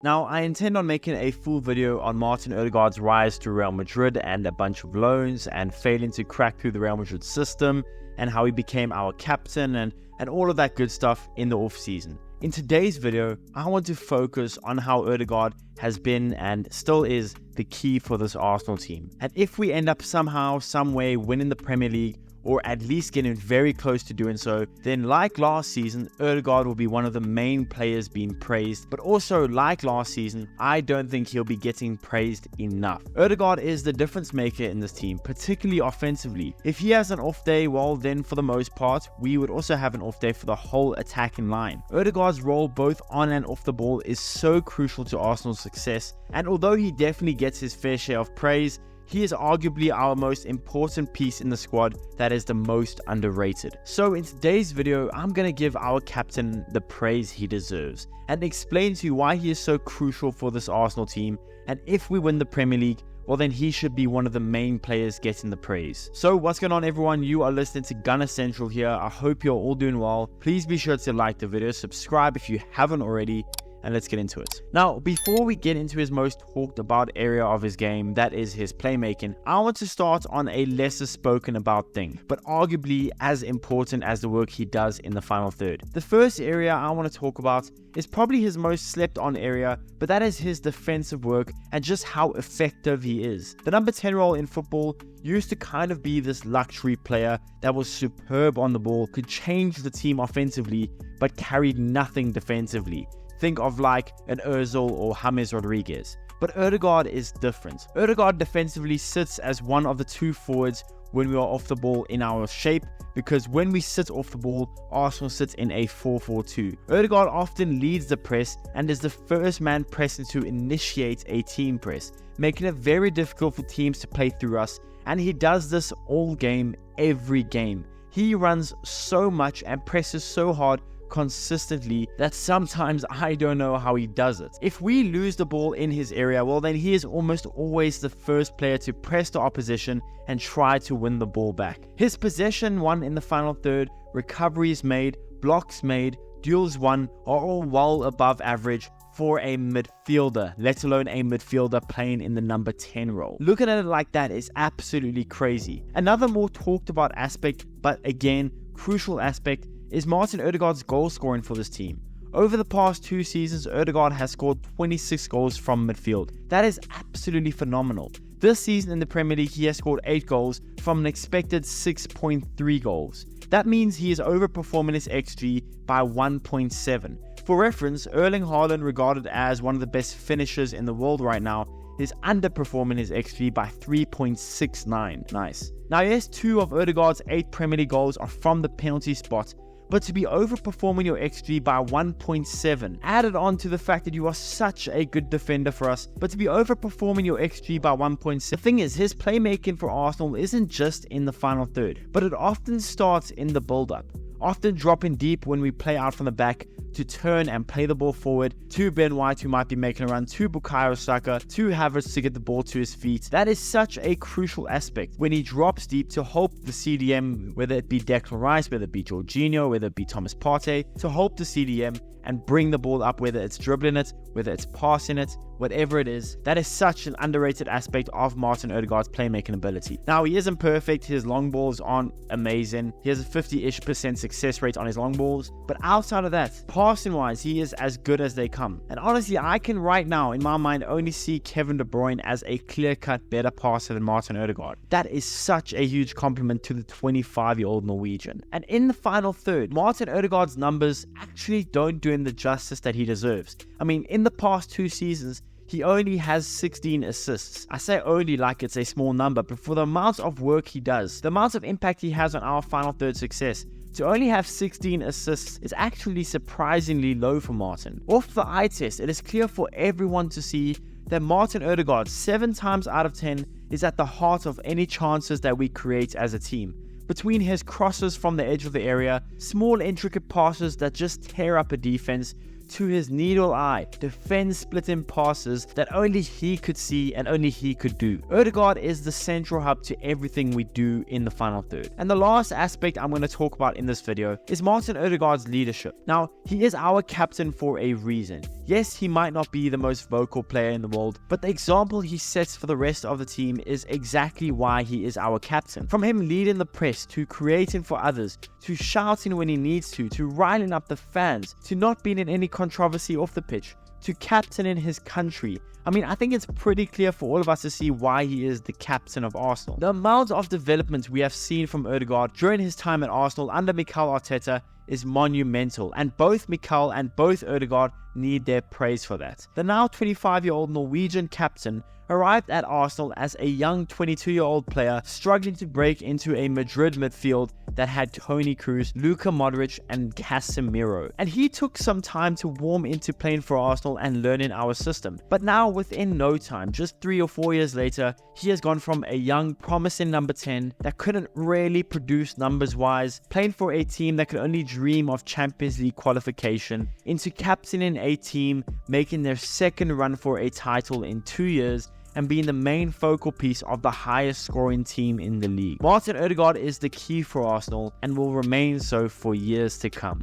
Now, I intend on making a full video on Martin Odegaard's rise to Real Madrid and a bunch of loans and failing to crack through the Real Madrid system and how he became our captain and all of that good stuff in the off-season. In today's video, I want to focus on how Ødegaard has been and still is the key for this Arsenal team. And if we end up somehow, some way winning the Premier League, or at least getting very close to doing so, then like last season, Ødegaard will be one of the main players being praised. But also, like last season, I don't think he'll be getting praised enough. Ødegaard is the difference maker in this team, particularly offensively. If he has an off day, well then for the most part, we would also have an off day for the whole attacking line. Ødegaard's role both on and off the ball is so crucial to Arsenal's success, and although he definitely gets his fair share of praise, he is arguably our most important piece in the squad that is the most underrated. So in today's video, I'm going to give our captain the praise he deserves and explain to you why he is so crucial for this Arsenal team, and if we win the Premier League, well then he should be one of the main players getting the praise. So what's going on everyone, you are listening to Gunner Central here. I hope you're all doing well. Please be sure to like the video, subscribe if you haven't already, and let's get into it. Now, before we get into his most talked about area of his game, that is his playmaking, I want to start on a lesser spoken about thing, but arguably as important as the work he does in the final third. The first area I want to talk about is probably his most slept on area, but that is his defensive work and just how effective he is. The number 10 role in football used to kind of be this luxury player that was superb on the ball, could change the team offensively, but carried nothing defensively. Think of like an Ozil or James Rodriguez. But Ødegaard is different. Ødegaard defensively sits as one of the two forwards when we are off the ball in our shape, because when we sit off the ball, Arsenal sits in a 4-4-2. Ødegaard often leads the press and is the first man pressing to initiate a team press, making it very difficult for teams to play through us, and he does this all game, every game. He runs so much and presses so hard consistently that sometimes I don't know how he does it. If we lose the ball in his area, well then he is almost always the first player to press the opposition and try to win the ball back. His possession won in the final third, recoveries made, blocks made, duels won are all well above average for a midfielder, let alone a midfielder playing in the number 10 role. Looking at it like that is absolutely crazy. Another more talked about aspect, but again crucial aspect, is Martin Odegaard's goal scoring for this team. Over the past 2 seasons, Ødegaard has scored 26 goals from midfield. That is absolutely phenomenal. This season in the Premier League, he has scored 8 goals from an expected 6.3 goals. That means he is overperforming his XG by 1.7. For reference, Erling Haaland, regarded as one of the best finishers in the world right now, is underperforming his XG by 3.69. Nice. Now yes, 2 of Ødegaard's 8 Premier League goals are from the penalty spot, but to be overperforming your XG by 1.7, added on to the fact that you are such a good defender for us, but to be overperforming your XG by 1.7, the thing is, his playmaking for Arsenal isn't just in the final third, but it often starts in the build-up. Often dropping deep when we play out from the back to turn and play the ball forward to Ben White, who might be making a run, to Bukayo Saka, to Havertz to get the ball to his feet. That is such a crucial aspect when he drops deep to help the CDM, whether it be Declan Rice, whether it be Jorginho, whether it be Thomas Partey, to help the CDM and bring the ball up, whether it's dribbling it, whether it's passing it, whatever it is. That is such an underrated aspect of Martin Odegaard's playmaking ability. Now, he isn't perfect. His long balls aren't amazing. He has a 50-ish% success rate on his long balls. But outside of that, passing-wise, he is as good as they come. And honestly, I can right now, in my mind, only see Kevin De Bruyne as a clear-cut better passer than Martin Odegaard. That is such a huge compliment to the 25-year-old Norwegian. And in the final third, Martin Odegaard's numbers actually don't do him the justice that he deserves. I mean, in the past 2 seasons, he only has 16 assists. I say only like it's a small number, but for the amount of work he does, the amount of impact he has on our final third success, to only have 16 assists is actually surprisingly low for Martin. Off the eye test, it is clear for everyone to see that Martin Odegaard 7 times out of 10 is at the heart of any chances that we create as a team. Between his crosses from the edge of the area, small intricate passes that just tear up a defense, to his needle eye, defend splitting passes that only he could see and only he could do. Ødegaard is the central hub to everything we do in the final third. And the last aspect I'm going to talk about in this video is Martin Odegaard's leadership. Now, he is our captain for a reason. Yes, he might not be the most vocal player in the world, but the example he sets for the rest of the team is exactly why he is our captain. From him leading the press, to creating for others, to shouting when he needs to riling up the fans, to not being in any controversy off the pitch, to captaining his country. I mean, I think it's pretty clear for all of us to see why he is the captain of Arsenal. The amount of development we have seen from Ødegaard during his time at Arsenal under Mikel Arteta is monumental, and both Mikel and both Ødegaard need their praise for that. The now 25-year-old Norwegian captain arrived at Arsenal as a young 22-year-old player struggling to break into a Madrid midfield that had Toni Kroos, Luka Modric and Casemiro. And he took some time to warm into playing for Arsenal and learning our system. But now within no time, just 3 or 4 years later, he has gone from a young promising number 10 that couldn't really produce numbers wise, playing for a team that could only dream of Champions League qualification, into captaining a team making their second run for a title in 2 years, and being the main focal piece of the highest scoring team in the league. Martin Odegaard is the key for Arsenal and will remain so for years to come.